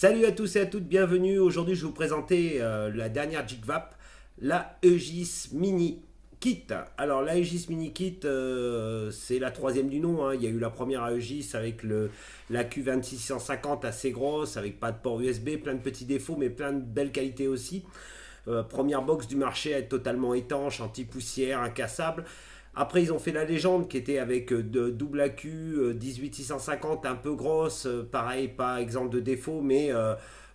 Salut à tous et à toutes, bienvenue. Aujourd'hui, je vais vous présenter la dernière JIGVAP, la Aegis Mini Kit. Alors, la Aegis Mini Kit, c'est la troisième du nom, hein. Il y a eu la première Aegis avec la Q26650 assez grosse, avec pas de port USB, plein de petits défauts, mais plein de belles qualités aussi. Première box du marché à être totalement étanche, anti-poussière, incassable. Après, ils ont fait la légende qui était avec de double AQ 18650, un peu grosse, pareil, pas exemple de défaut, mais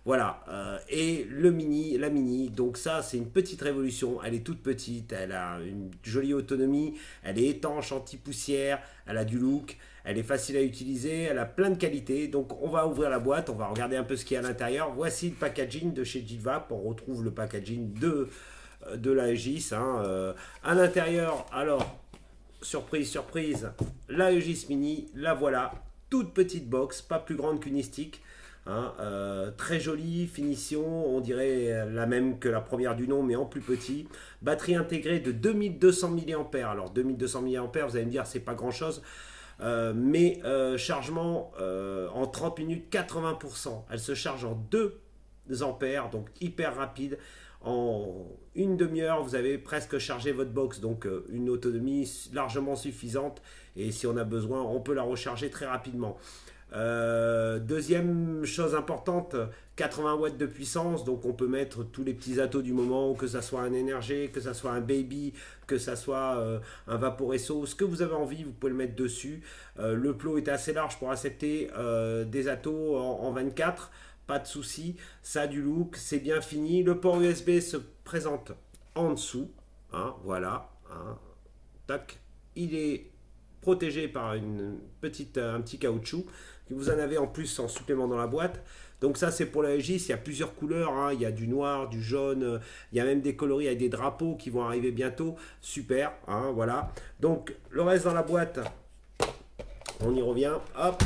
voilà. Et le mini, la mini, donc ça, c'est une petite révolution. Elle est toute petite, elle a une jolie autonomie, elle est étanche, anti-poussière, elle a du look, elle est facile à utiliser, elle a plein de qualités. Donc, on va ouvrir la boîte, on va regarder un peu ce qu'il y a à l'intérieur. Voici le packaging de chez JIGVAP. On retrouve le packaging de la Aegis. À l'intérieur, alors. Surprise, surprise, la Aegis Mini, la voilà, toute petite box, pas plus grande qu'une stick, très jolie finition, on dirait la même que la première du nom, mais en plus petit. Batterie intégrée de 2200 mAh. Alors 2200 mAh, vous allez me dire, c'est pas grand chose, mais chargement en 30 minutes, 80%. Elle se charge en 2 ampères, donc hyper rapide. En une demi-heure, vous avez presque chargé votre box, donc une autonomie largement suffisante. Et si on a besoin, on peut la recharger très rapidement. Deuxième chose importante, 80 watts de puissance, donc on peut mettre tous les petits atos du moment, que ça soit un énergie, que ça soit un baby, que ça soit un vaporesso, ce que vous avez envie, vous pouvez le mettre dessus. Le plot est assez large pour accepter des atos en 24. Pas de souci, ça a du look, c'est bien fini. Le port USB se présente en dessous, voilà, tac. Il est protégé par un petit caoutchouc. Vous en avez en plus en supplément dans la boîte. Donc ça, c'est pour la Aegis. Il y a plusieurs couleurs, il y a du noir, du jaune, il y a même des coloris avec des drapeaux qui vont arriver bientôt. Super, voilà. Donc le reste dans la boîte, on y revient, hop.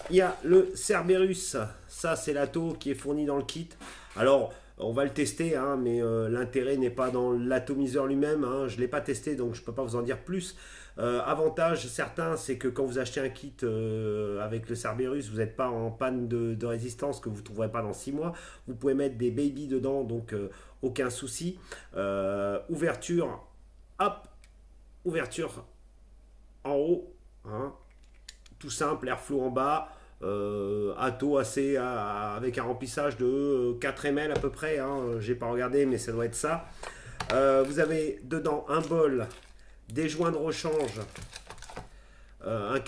Il y a le Cerberus, ça c'est l'atto qui est fourni dans le kit. Alors on va le tester, mais l'intérêt n'est pas dans l'atomiseur lui-même, je ne l'ai pas testé donc je ne peux pas vous en dire plus. Avantage certain, c'est que quand vous achetez un kit avec le Cerberus, vous n'êtes pas en panne de résistance que vous ne trouverez pas dans 6 mois. Vous pouvez mettre des baby dedans, donc aucun souci. Ouverture, hop, ouverture en haut, tout simple, airflow en bas. Atto assez avec un remplissage de 4 ml à peu près, j'ai pas regardé mais ça doit être ça. Vous avez dedans un bol, des joints de rechange, un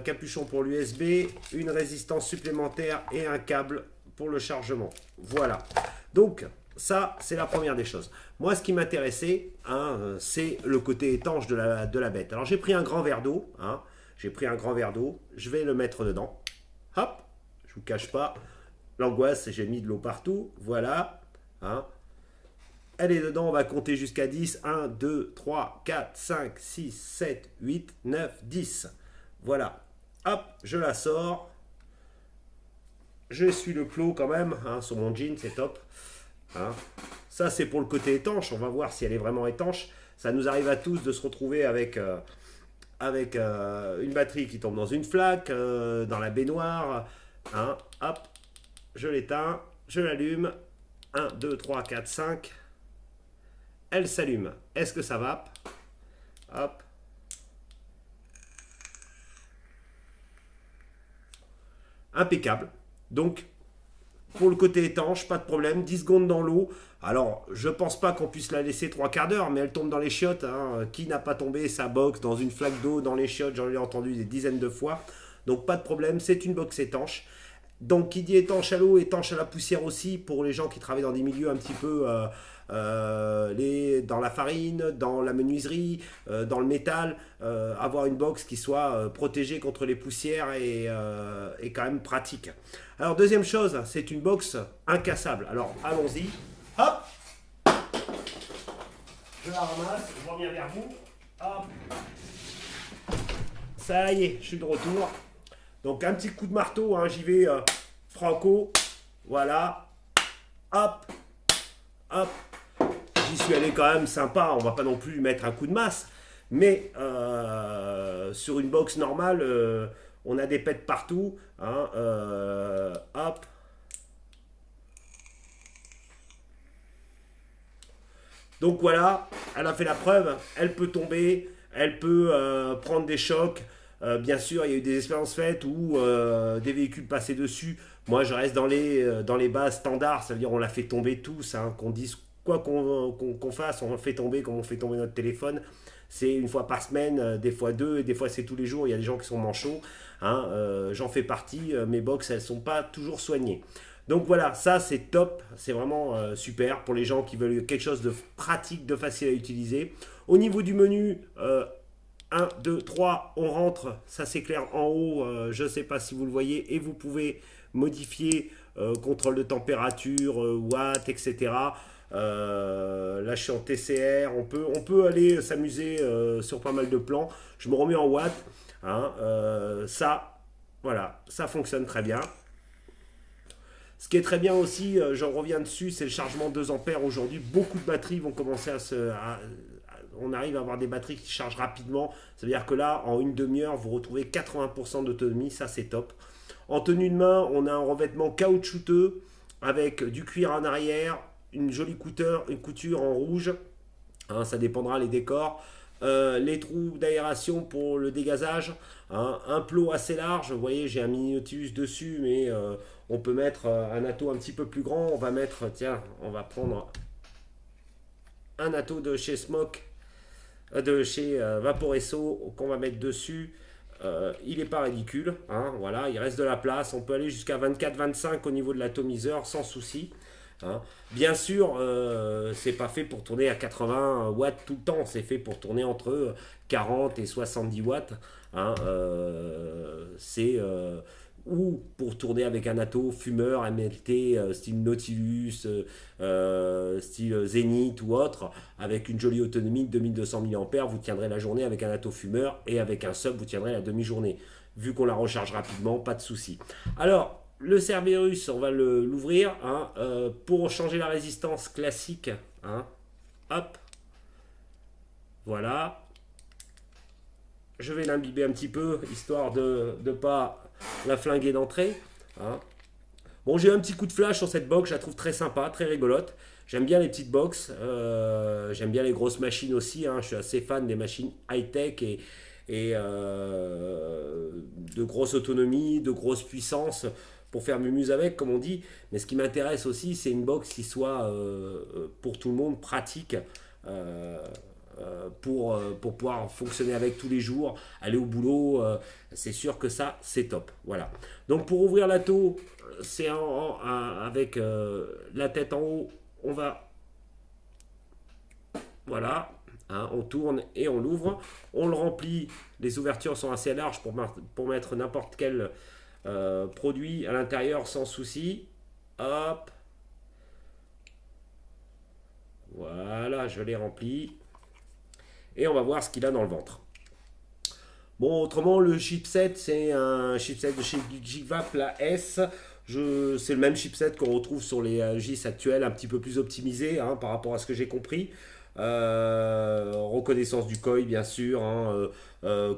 capuchon pour l'USB, une résistance supplémentaire et un câble pour le chargement. Voilà, donc ça c'est la première des choses. Moi ce qui m'intéressait, c'est le côté étanche de la bête. Alors j'ai pris un grand verre d'eau, je vais le mettre dedans. Hop, je vous cache pas l'angoisse, j'ai mis de l'eau partout. Voilà, elle est dedans, on va compter jusqu'à 10. 1, 2, 3, 4, 5, 6, 7, 8, 9, 10. Voilà, hop, je la sors. Je suis le plot quand même, sur mon jean, c'est top. Ça, c'est pour le côté étanche. On va voir si elle est vraiment étanche. Ça nous arrive à tous de se retrouver avec une batterie qui tombe dans une flaque, dans la baignoire. Hop, je l'éteins, je l'allume. 1, 2, 3, 4, 5. Elle s'allume. Est-ce que ça va? Hop. Impeccable. Donc, pour le côté étanche, pas de problème. 10 secondes dans l'eau. Alors, je pense pas qu'on puisse la laisser 3 quarts d'heure, mais elle tombe dans les chiottes. Qui n'a pas tombé sa box dans une flaque d'eau, dans les chiottes? J'en ai entendu des dizaines de fois. Donc, pas de problème. C'est une box étanche. Donc, qui dit étanche à l'eau, étanche à la poussière aussi, pour les gens qui travaillent dans des milieux un petit peu dans la farine, dans la menuiserie, dans le métal, avoir une box qui soit protégée contre les poussières et quand même pratique. Alors deuxième chose, c'est une box incassable. Alors allons-y, hop, je la ramasse, je reviens vers vous, hop, ça y est, je suis de retour. Donc un petit coup de marteau, j'y vais franco, voilà, hop, hop. J'y suis allé quand même sympa, on va pas non plus mettre un coup de masse, mais sur une box normale, On a des pets partout. Hein, hop. Donc voilà, elle a fait la preuve, elle peut tomber, elle peut prendre des chocs. Bien sûr, il y a eu des expériences faites où des véhicules passaient dessus. Moi, je reste dans les bases standards, ça veut dire on la fait tomber tous, hein, qu'on dise quoi qu'on fasse, on fait tomber comme on fait tomber notre téléphone. C'est une fois par semaine, des fois deux, et des fois c'est tous les jours. Il y a des gens qui sont manchots. Hein, j'en fais partie. Mes box, elles sont pas toujours soignées. Donc voilà, ça c'est top, c'est vraiment super pour les gens qui veulent quelque chose de pratique, de facile à utiliser. Au niveau du menu, 1, 2, 3, on rentre, ça c'est clair en haut, je ne sais pas si vous le voyez, et vous pouvez modifier contrôle de température, watts, etc. Là je suis en TCR, on peut aller s'amuser sur pas mal de plans. Je me remets en watts, hein, ça, voilà, ça fonctionne très bien. Ce qui est très bien aussi, j'en reviens dessus, c'est le chargement 2 ampères. Aujourd'hui, beaucoup de batteries vont commencer on arrive à avoir des batteries qui chargent rapidement. Ça veut dire que là, en une demi-heure, vous retrouvez 80% d'autonomie. Ça, c'est top. En tenue de main, on a un revêtement caoutchouteux avec du cuir en arrière, une jolie couture en rouge. Hein, ça dépendra les décors. Les trous d'aération pour le dégazage, hein, un plot assez large. Vous voyez, j'ai un mini Nautilus dessus, mais on peut mettre un atto un petit peu plus grand. On va mettre, tiens, on va prendre un atto de chez Smoke, de chez Vaporesso qu'on va mettre dessus. Il n'est pas ridicule, hein, voilà, il reste de la place. On peut aller jusqu'à 24-25 au niveau de l'atomiseur sans souci. Hein. Bien sûr, c'est pas fait pour tourner à 80 watts tout le temps, c'est fait pour tourner entre 40 et 70 watts. Hein. C'est ou pour tourner avec un atto fumeur MLT style Nautilus, style Zenith ou autre, avec une jolie autonomie de 2200 mAh, vous tiendrez la journée avec un atto fumeur, et avec un sub, vous tiendrez la demi-journée. Vu qu'on la recharge rapidement, pas de souci. Alors, le Cerberus, on va l'ouvrir, hein, pour changer la résistance classique. Hein, hop, voilà. Je vais l'imbiber un petit peu, histoire de ne pas la flinguer d'entrée. Hein. Bon, j'ai un petit coup de flash sur cette box, je la trouve très sympa, très rigolote. J'aime bien les petites box, j'aime bien les grosses machines aussi. Hein. Je suis assez fan des machines high-tech et de grosse autonomie, de grosse puissance pour faire mumuse avec, comme on dit. Mais ce qui m'intéresse aussi, c'est une box qui soit pour tout le monde pratique. Pour pouvoir fonctionner avec tous les jours, aller au boulot, c'est sûr que ça, c'est top. Voilà. Donc pour ouvrir l'atto, c'est avec la tête en haut, on va, voilà, hein, on tourne et on l'ouvre, on le remplit. Les ouvertures sont assez larges pour mettre n'importe quel produit à l'intérieur sans souci. Hop, voilà, je l'ai rempli. Et on va voir ce qu'il a dans le ventre. Bon, autrement, le chipset, c'est un chipset de chez Jigvap, la S. C'est le même chipset qu'on retrouve sur les GIS actuels, un petit peu plus optimisé, hein, par rapport à ce que j'ai compris. Reconnaissance du COI, bien sûr. Hein,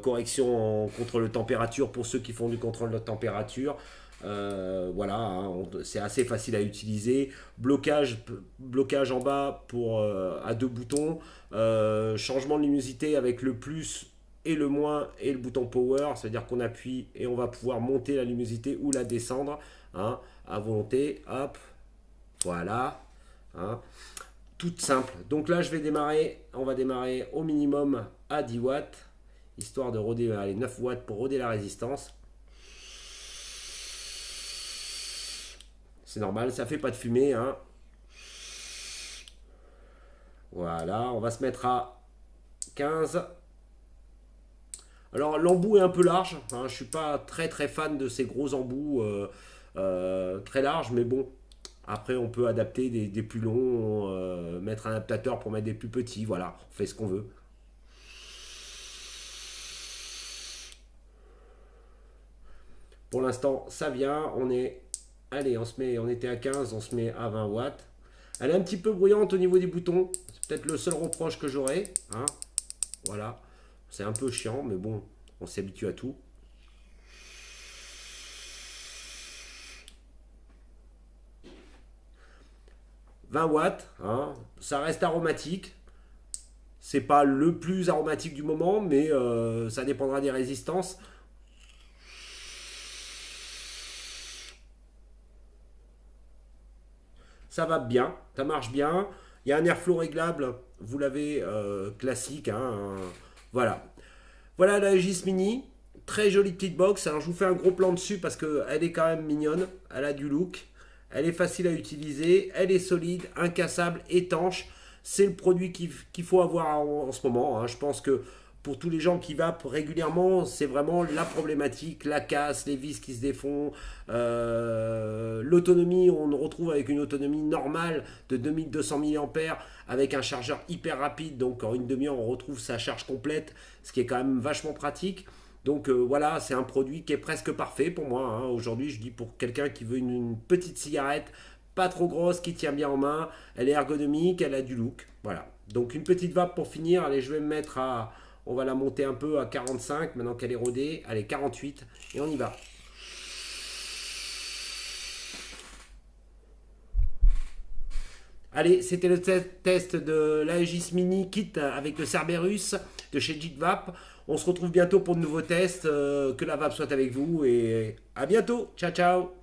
correction en contrôle de température pour ceux qui font du contrôle de température. Voilà, hein, c'est assez facile à utiliser. Blocage en bas à 2 boutons. Changement de luminosité avec le plus et le moins et le bouton power, c'est-à-dire qu'on appuie et on va pouvoir monter la luminosité ou la descendre, hein, à volonté. Hop, voilà, hein, tout simple. Donc là, on va démarrer au minimum à 10 watts, histoire de roder, 9 watts pour roder la résistance. C'est normal, ça fait pas de fumée, hein. Voilà, on va se mettre à 15. Alors l'embout est un peu large, hein, je ne suis pas très fan de ces gros embouts très larges, mais bon, après on peut adapter des plus longs, mettre un adaptateur pour mettre des plus petits, voilà, on fait ce qu'on veut. Pour l'instant ça vient, allez, on était à 15, on se met à 20 watts. Elle est un petit peu bruyante au niveau des boutons, c'est peut-être le seul reproche que j'aurai, hein. Voilà, c'est un peu chiant, mais bon, on s'habitue à tout. 20 watts, hein. Ça reste aromatique. C'est pas le plus aromatique du moment, mais ça dépendra des résistances. Ça va bien, ça marche bien. Il y a un airflow réglable, vous l'avez classique, hein. Voilà. Voilà la Aegis Mini. Très jolie petite box. Alors je vous fais un gros plan dessus parce qu'elle est quand même mignonne. Elle a du look. Elle est facile à utiliser. Elle est solide, incassable, étanche. C'est le produit qu'il faut avoir en ce moment, hein. Je pense que pour tous les gens qui vapent régulièrement, c'est vraiment la problématique, la casse, les vis qui se défont, l'autonomie, on retrouve avec une autonomie normale de 2200 mAh avec un chargeur hyper rapide, donc en une demi-heure on retrouve sa charge complète, ce qui est quand même vachement pratique. Donc voilà, c'est un produit qui est presque parfait pour moi, hein. Aujourd'hui, je dis pour quelqu'un qui veut une petite cigarette, pas trop grosse, qui tient bien en main, elle est ergonomique, elle a du look. Voilà. Donc une petite vape pour finir. Allez, je vais me mettre à... On va la monter un peu à 45, maintenant qu'elle est rodée. Allez, 48, et on y va. Allez, c'était le test de l'Aegis Mini Kit avec le Cerberus de chez Jigvape. On se retrouve bientôt pour de nouveaux tests. Que la vape soit avec vous et à bientôt. Ciao, ciao.